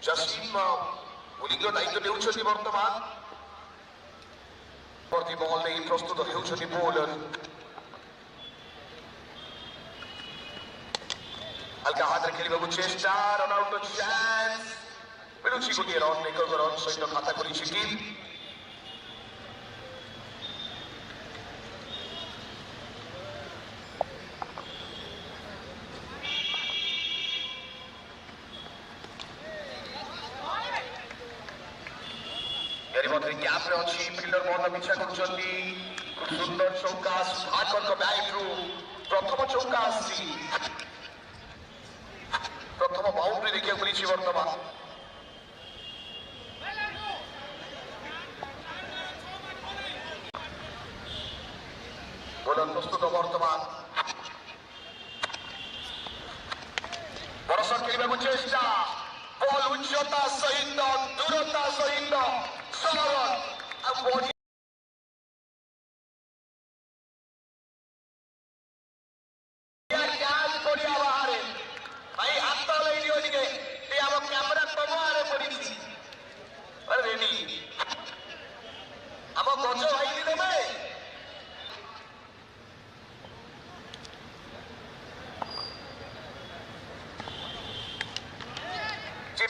জসিম বোলিংର ଦାୟିତ୍ୱ ନେଉଛନ୍ତି ବର୍ତ୍ତମାନ। ପରବର୍ତ୍ତୀ ବଲ୍ ନେଇ ପ୍ରସ୍ତୁତ ହେଉଛନ୍ତି ବୋଲର। ହାଲକା ହାତରେ ଖେଳିବାକୁ ଚେଷ୍ଟା, ରନ୍ ଆଉଟ୍ର ଚାନ୍ସ ମିଳୁଛି ଗୋଟିଏ ରନ୍। ଏକ ରନ୍ ସହିତ ଖାତା ଖୋଲିଛି ଟିମ୍। ଗ୍ୟାପ୍ରେ ଅଛି ଫିଲ୍ଡର ବଲ୍ ପିଛା କରୁଛନ୍ତି। ଖୁବ୍ ସୁନ୍ଦର ଚୌକା ସୁଧାକରଙ୍କ ବ୍ୟାଟ୍ରୁ ପ୍ରଥମ ଚୌକା ଆସିଛି। ପ୍ରଥମ ବାଉଣ୍ଡ୍ରି ଦେଖିବାକୁ ମିଳିଛି ବର୍ତ୍ତମାନ। ବୋଲର ପ୍ରସ୍ତୁତ ବର୍ତ୍ତମାନ। ବଡ଼ ଶଟ୍ ଖେଳିବାକୁ ଚେଷ୍ଟା, ବଲ୍ ଉଚ୍ଚତା ସହିତ ଦୂରତା ସହିତ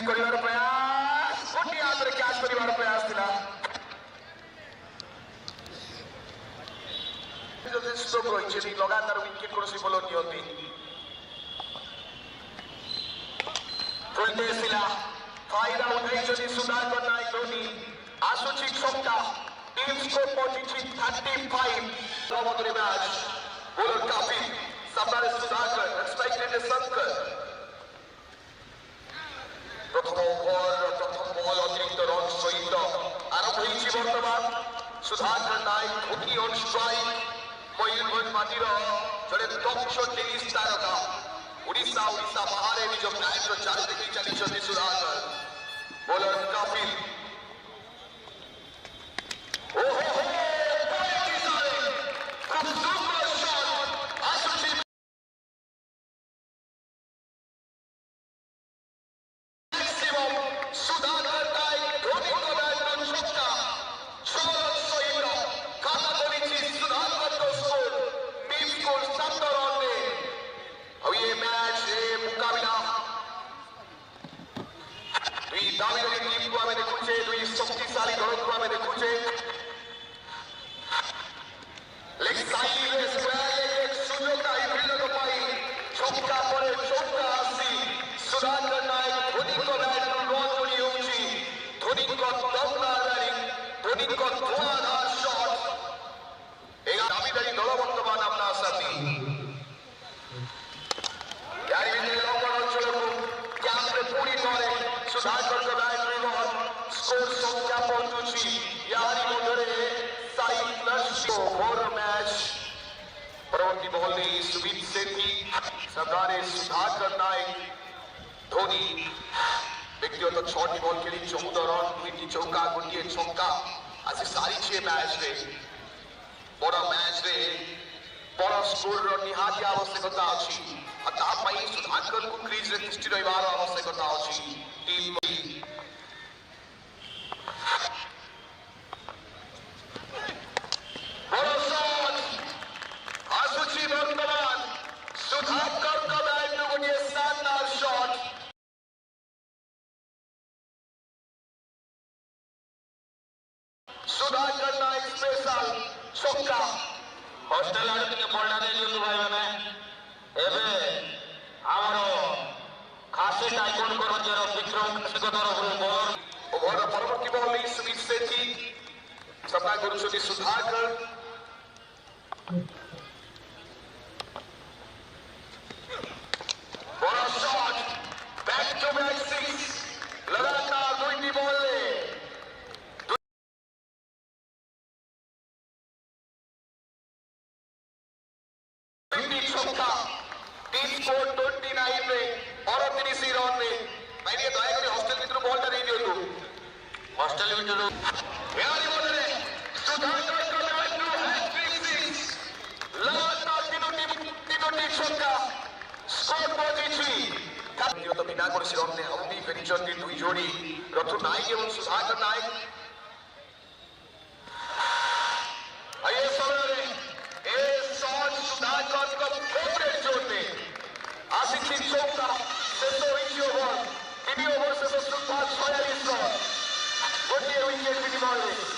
କରିବାର ପ୍ରୟାସ, ଗୋଟିଏ ହାତରେ କ୍ୟାଚ୍ କରିବାର ପ୍ରୟାସ ଥିଲା। ଯଥେଷ୍ଟ ରହିଛନ୍ତି, ଲଗାତାର ୱିକେଟ୍ କୌଣସି ବୋଲର ନିଅନ୍ତି। ଫୁଲଟେ ଥିଲା, ଫାଇଦା ଉଠାଇଛନ୍ତି ସୁଧାକର ନାୟକ ଧୋନି। ଆସୁଛି ଛକା, ଟିମ୍ ସ୍କୋର ପହଞ୍ଚିଛି 35। ମଧ୍ୟରେ ମ୍ୟାଚ୍ ବୋଲର କାଫି ସାମ୍ନାରେ ସୁଧାକର, ଏକ୍ସପେକ୍ଟେଡ୍ ଶଙ୍କର। ପ୍ରଥମ ଓଭର ପ୍ରଥମ ବଲ୍ ଅତିରିକ୍ତ ରନ୍ ସହିତ ଆରମ୍ଭ ହୋଇଛି ବର୍ତ୍ତମାନ। Sudhakar Nayak Dhoni on strike. ମୟୂରଭଞ୍ଜ ମାଟିର ଜଣେ ଦକ୍ଷ ଟେନିସ୍ ତାରକା। ଓଡ଼ିଶା ବାହାରେ ନିଜ ବ୍ୟାଟ୍ର ଚାରି ଦେଖି ଚାଲିଛନ୍ତି ସୁଧାକର। ବୋଲର କାଫି शक्तिशाली दल को आम देखुचे। छक्का पर चौका आसी सुधाकर नायक धोनी को बैट रन जोड़ी होउची। धोनी को दमदार बैटिंग, धोनी को धुआंधार शॉट। एक दाबीदारी दल बर्तमान अपना साथी यार विजय लंबन अंचल को कैंप रे पूरी करे सुधाकर को बैट रन स्कोर संख्या पहुंचुची। यारी मध्य मैच परवर्ती बॉल नहीं सुमित सेठी सरदारे सुधाकर नायक धोनी व्यक्तिगत 6टी बॉल खेली 14 रन 2टी चौका गोटे छक्का आज सारी मैच रे बड़ मैच रे बड़ स्कोर निहाती आवश्यकता अच्छी। सुधाकर को क्रीज रे दृष्टि रहिबार आवश्यकता अच्छी। टीम सुधाकर का बैट में गोटे शानदार शॉट। सुधाकर नायक स्पेशल छक्का। हॉस्टेल आड़ के बड़ा दे दियो भाई माने एबे हमरो खासी टाइकोन को रजर विक्रम को तरफ बॉल ओवर परवर्ती बॉल नहीं सुमित सेठी सपना करूछथि सुधाकर। बड़ा शॉट, बैक टू बैक 6 लगातार 2टी बॉल ले छक्का। टीम स्कोर 29 रे और 30 रन रे। मैंने दया कर हॉस्टेल भीतर बॉलटा दे दियो तू हॉस्टेल भीतर यारी बोले सुधाकर का बैट टू हैट्रिक 6 लगातार 3टी छक्का स्कोर पहुंची ବ୍ୟକ୍ତିଗତ ବିନା କୌଣସି ରନ୍ରେ ହମ୍ବି ଫେରିଛନ୍ତି ଦୁଇ ଯୋଡ଼ି ରଥୁ ନାୟକ ଏବଂ ସୁଧାକର ନାୟକ। ଏ ସମୟରେ ଏ ସଟ୍ ସୁଧାକରଙ୍କ ଫେଭରେଟ୍ ଜୋନ୍ରେ ଆସିଛି ଚୌକା। ଶେଷ ହୋଇଛି ଓଭର, 3 ଓଭର ଶେଷ ସୁଦ୍ଧା 46 ରନ୍, ଗୋଟିଏ ୱିକେଟ୍ ବିନିମୟରେ।